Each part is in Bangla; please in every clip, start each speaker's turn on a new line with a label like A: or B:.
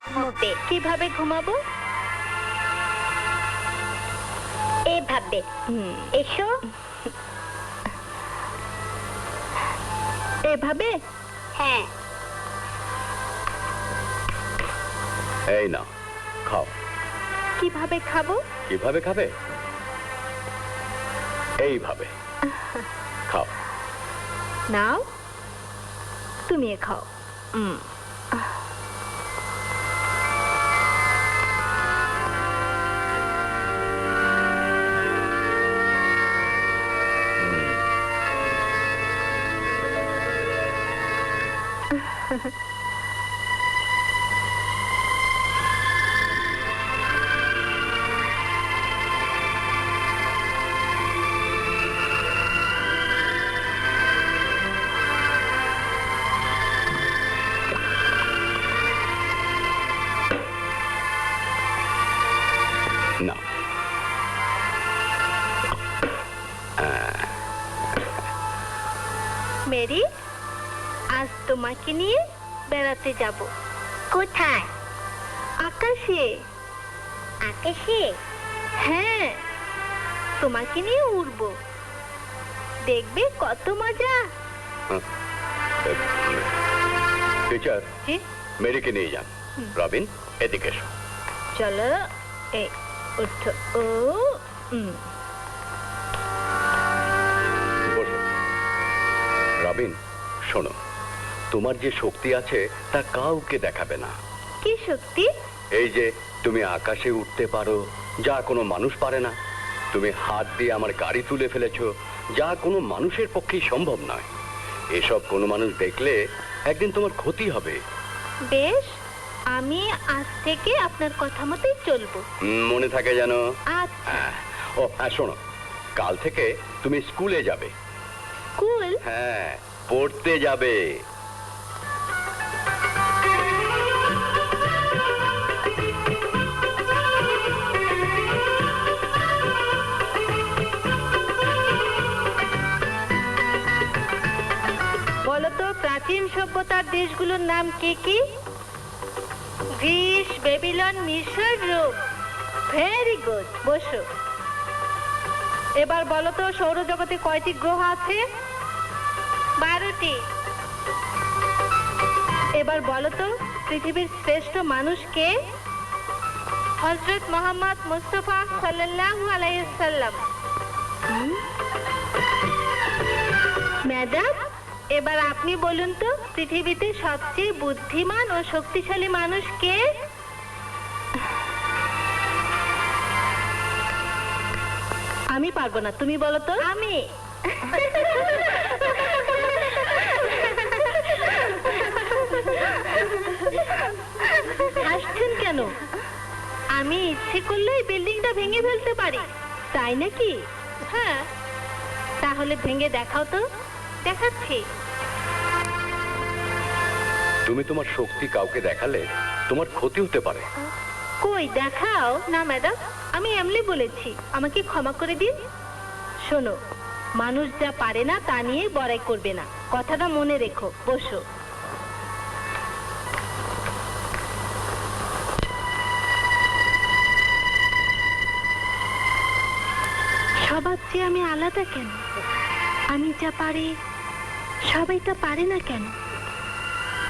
A: ঘুমোবে। কিভাবে ঘুমাবো? এভাবে। এসো। এভাবে? হ্যাঁ।
B: এই না, খাও।
A: কিভাবে খাবো?
B: কিভাবে খাবে? এইভাবে খাও।
A: নাও, তুমি খাও।
B: না,
A: মেরি, আজ তোমাকে নিয়ে বেড়াতে যাব। কোথায়? আকাশে। আকাশে? হ্যাঁ, তোমাকে নিয়ে উড়বো। দেখবে কত মজা।
B: টিচার,
A: জি?
B: মেরিকে নিয়ে যান। রবিন, এদিকে এসো।
A: চলো, এই উঠো। ও
B: বসো। রবিন, শোনো, তোমার যে শক্তি আছে তা কাউকে দেখাবে না।
A: কি শক্তি?
B: এই যে তুমি আকাশে উঠতে পারো, যা কোনো মানুষ পারে না। তুমি হাত দিয়ে আমার গাড়ি তুলে ফেলেছো, যা কোনো মানুষের পক্ষেই সম্ভব নয়। এসব কোনো মানুষ দেখলে একদিন তোমার ক্ষতি হবে।
A: বেশ, আমি আজ থেকে আপনার কথা মতোই চলবো।
B: মনে থাকে যেন।
A: আচ্ছা।
B: ও হ্যাঁ, শোনো, কাল থেকে তুমি স্কুলে যাবে।
A: স্কুল?
B: হ্যাঁ, পড়তে যাবে।
A: বলতো, প্রাচীন সভ্যতার দেশগুলোর নাম কি কি? গ্রিস, বেবিলন, মিশর, রোম। ভেরি গুড, বসো। এবার বলতো, সৌরজগতে কয়টি গ্রহ আছে? 12টি। এবার বলতো, পৃথিবীর শ্রেষ্ঠ মানুষ কে? হযরত মুহাম্মদ মুস্তাফা সাল্লাল্লাহু আলাইহি সাল্লাম। ম্যাডাম, এবার আপনি বলুন তো, পৃথিবীতে সবচেয়ে বুদ্ধিমান ও শক্তিশালী মানুষ কে? আমি পারবো না, তুমি বলো তো। আমি। হাসছেন কেন? আমি ইচ্ছে করলেই বিল্ডিংটা ভেঙে ফেলতে পারি। তাই নাকি? হ্যাঁ। তাহলে ভেঙে দেখাও তো। দেখাচ্ছি।
B: তুমি তোমার শক্তি কাউকে দেখালে তোমার ক্ষতি হতে পারে।
A: কই দেখাও না ম্যাডাম, আমি এমনি বলেছি, আমাকে ক্ষমা করে দিন। শোনো, মানুষ যা পারে না তা নিয়ে বড়াই করবে না, কথাটা মনে রেখো। বসো। সবার চেয়ে আমি আলাদা কেন? আমি যা পারি সবাই তা পারে না কেন?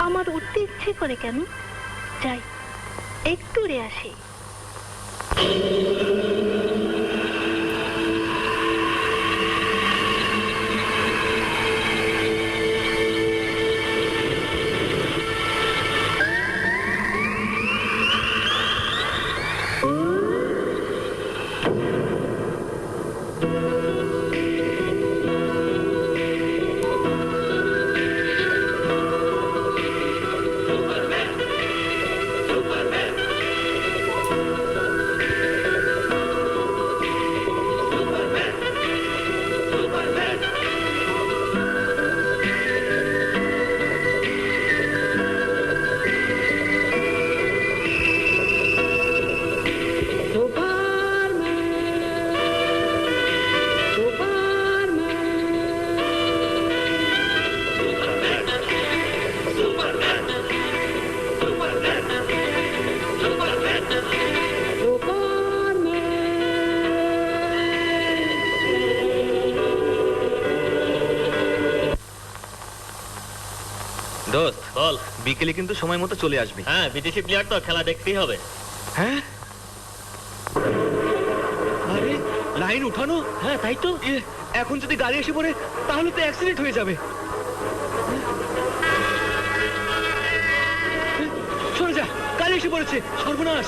A: আমার উঠতে ইচ্ছে করে কেন? যাই, একটু উড়ে আসি।
C: দোস্ত
D: বল।
C: বিকেলে কিন্তু সময় মতো চলে আসবি।
D: হ্যাঁ, বিদেশি প্লেয়ার তো, খেলা দেখতেই হবে।
C: হ্যাঁ, আরে লাইন উঠানো।
D: হ্যাঁ, তাই তো।
C: এখন যদি গাড়ি এসে পড়ে তাহলে তো অ্যাক্সিডেন্ট হয়ে যাবে। সরে যা, গাড়ি এসে পড়েছে, সর্বনাশ।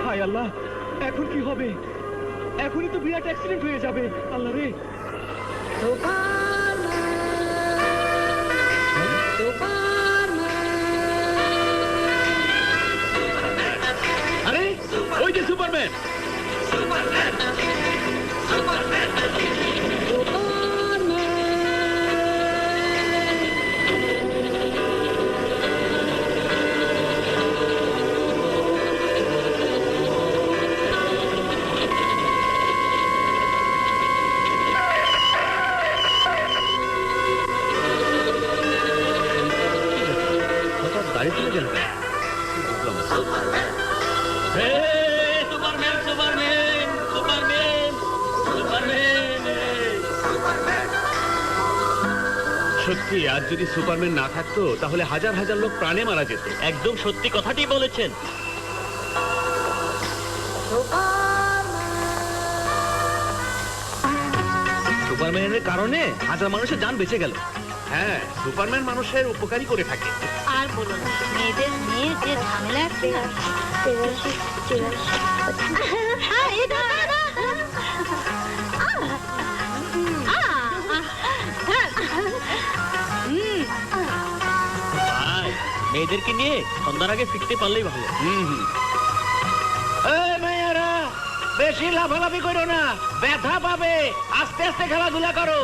C: হায় আল্লাহ, এখন কি হবে? এখনই তো বিরাট অ্যাক্সিডেন্ট হয়ে যাবে। আল্লাহ রে। আরে ওই যে সুপারম্যান। হঠাৎ গাড়ি চলে গেল।
D: Superman, Superman, Superman, Superman.
C: সত্যি আজ যদি সুপারম্যান না থাকতো তাহলে হাজার হাজার লোক প্রাণে মারা যেত।
D: একদম সত্যি কথাটি বলেছেন।
C: সুপারম্যানের কারণে হাজার মানুষের জান বেঁচে গেল। হ্যাঁ, সুপারম্যান মানুষের উপকারী করে থাকে।
A: আর বলো না, মেয়েদের নিয়ে যে ঝামেলা একটা।
D: ভাই, মেয়েদেরকে নিয়ে সন্ধ্যার আগে ফিরতে পারলেই ভালো।
C: মেয়েরা বেশি লাফালাফি করো না, ব্যথা পাবে। আস্তে আস্তে খেলাধুলা করো।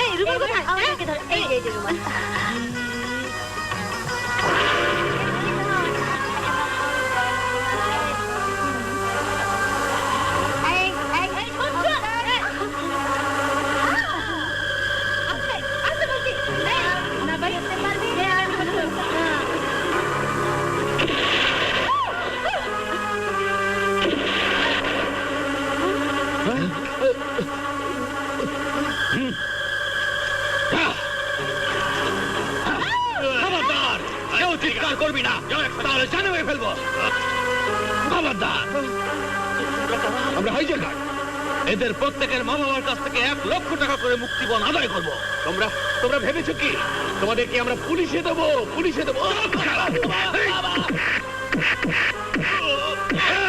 A: এই রুমাল কোথায়? আমাকে ধর। এই যে রুমাল।
C: খবরদার, কেউ চিৎকার করবি না, তাহলে জানে হয়ে ফেলবো। খবরদার। আমরা হাইজ্যাকার। এদের প্রত্যেকের মা বাবার কাছ থেকে 1 লক্ষ টাকা করে মুক্তিপণ আদায় করব। তোমরা ভেবেছো কি তোমাদেরকে আমরা পুলিশে দেবো?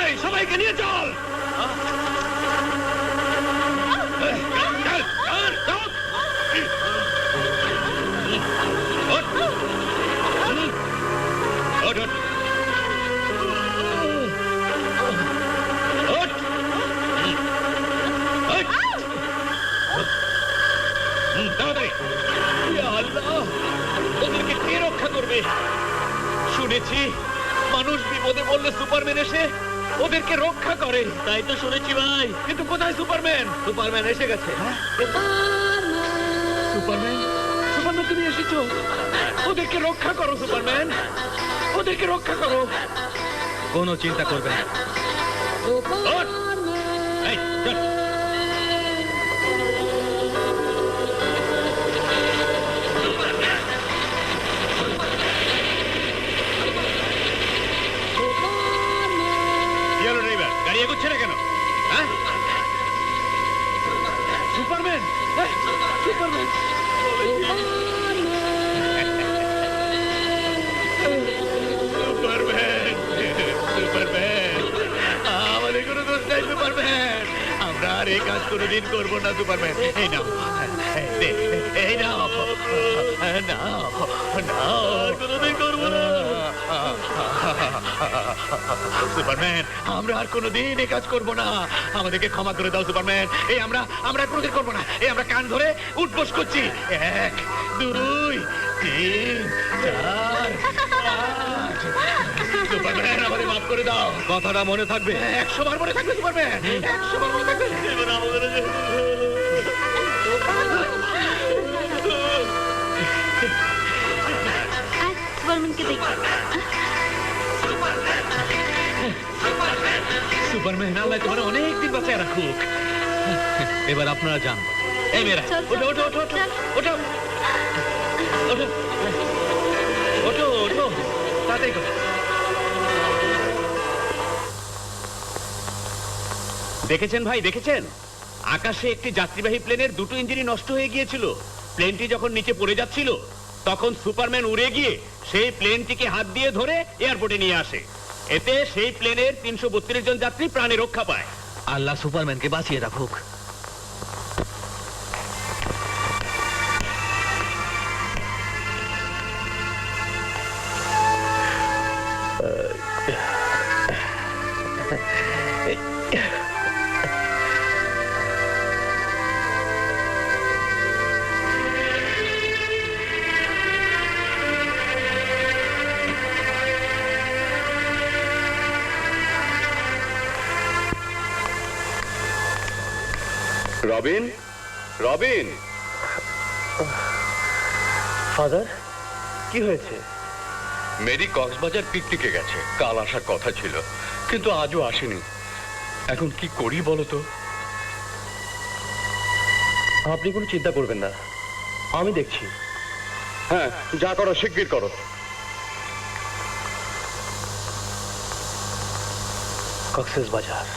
C: এই, সবাইকে নিয়ে চল। চল, চল, চল। ওঠ। ওঠ, ওঠ। ওঠ। ওঠ। তাড়াতাড়ি। ইয়া আল্লাহ, ওদেরকে কে রক্ষা করবে? শুনেছি মানুষ বিপদে পড়লে সুপারম্যান এসে ওদেরকে রক্ষা করে।
D: তাই তো শুনেছি ভাই।
C: কিন্তু কোথায় সুপারম্যান? সুপারম্যান এসে গেছে। সুপারম্যান, সুপারম্যান তুমি এসেছো। ওদেরকে রক্ষা করো সুপারম্যান, ওদেরকে রক্ষা করো। কোনো চিন্তা করবে না। ওঠ। এই, চল। গাড়ি এগোচ্ছে না কেন? হ্যাঁ, সুপারম্যান, সুপারম্যান। সুপারম্যান, সুপারম্যান, আমাদের কোনো দোষ নাই সুপারম্যান। আমরা আর এই কাজ কোনোদিন করবো না সুপারম্যান। এই নাও, এই নাও, নাও, নাও, কোনোদিন করবো না। সুপারম্যান, আমরা আর কোনোদিন এই কাজ করবো না। আমাদেরকে ক্ষমা করে দাও সুপারম্যান। এই আমরা কোনোদিন করবো না। এই আমরা কান ধরে উঠবোস করছি। 1, 2, 3, 4, 5 সুপারম্যান, আমাদের মাফ করে দাও। কথাটা মনে থাকবে, 100 বার মনে থাকবে সুপারম্যান, 100 বার মনে থাকবে।
A: আর সুপারম্যানকে দেখি।
C: সুপারম্যান, আল্লাহ তোমার অনেক দিন বাঁচায় রাখুক। এবার আপনারা যান। এই মেয়েরা,
A: চল, চল,
C: ওঠো ওঠো ওঠো
A: চল।
C: ওঠো ওঠো ওঠো ওঠো, তাড়াতাড়ি করো। দেখেছেন ভাই, দেখেছেন? আকাশে একটি যাত্রীবাহী প্লেনের দুটো ইঞ্জিনই নষ্ট হয়ে গিয়েছিল। প্লেনটি যখন নিচে পড়ে যাচ্ছিল, তখন সুপারম্যান উড়ে গিয়ে সেই প্লেনটিকে হাত দিয়ে ধরে এয়ারপোর্টে নিয়ে আসে। এতে সেই প্লেনের 332 জন যাত্রী প্রাণে রক্ষা পায়।
D: আল্লাহ সুপারম্যানকে বাঁচিয়ে রাখুক।
B: রবিন, রবিন,
D: ফাদার, কি হয়েছে?
B: মেরি কক্সবাজার পিকনিকে গেছে। কাল আসার কথা ছিল, কিন্তু আজও আসেনি। এখন কি করি বলো তো?
D: আপনি কোনো চিন্তা করবেন না, আমি দেখছি।
B: হ্যাঁ, যা করো শিগগির করো।
D: কক্সেস বাজার।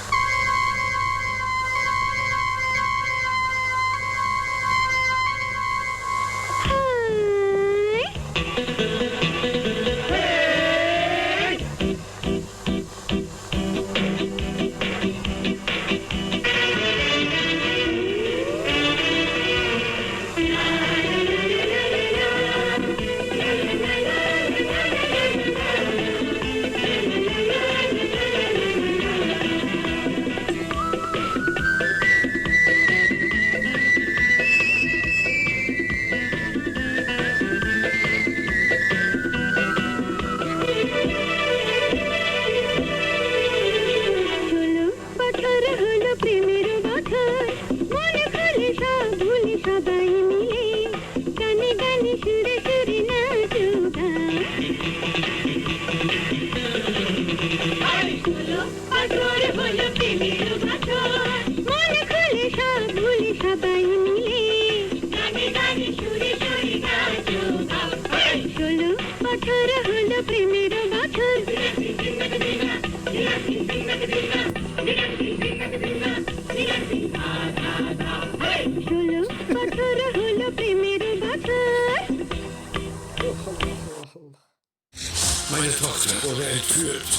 E: Meine Tochter wurde entführt.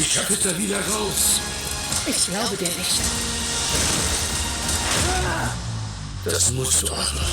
E: Ich schaffe da wieder raus.
F: Ich glaube dir nicht.
E: Das musst du aber.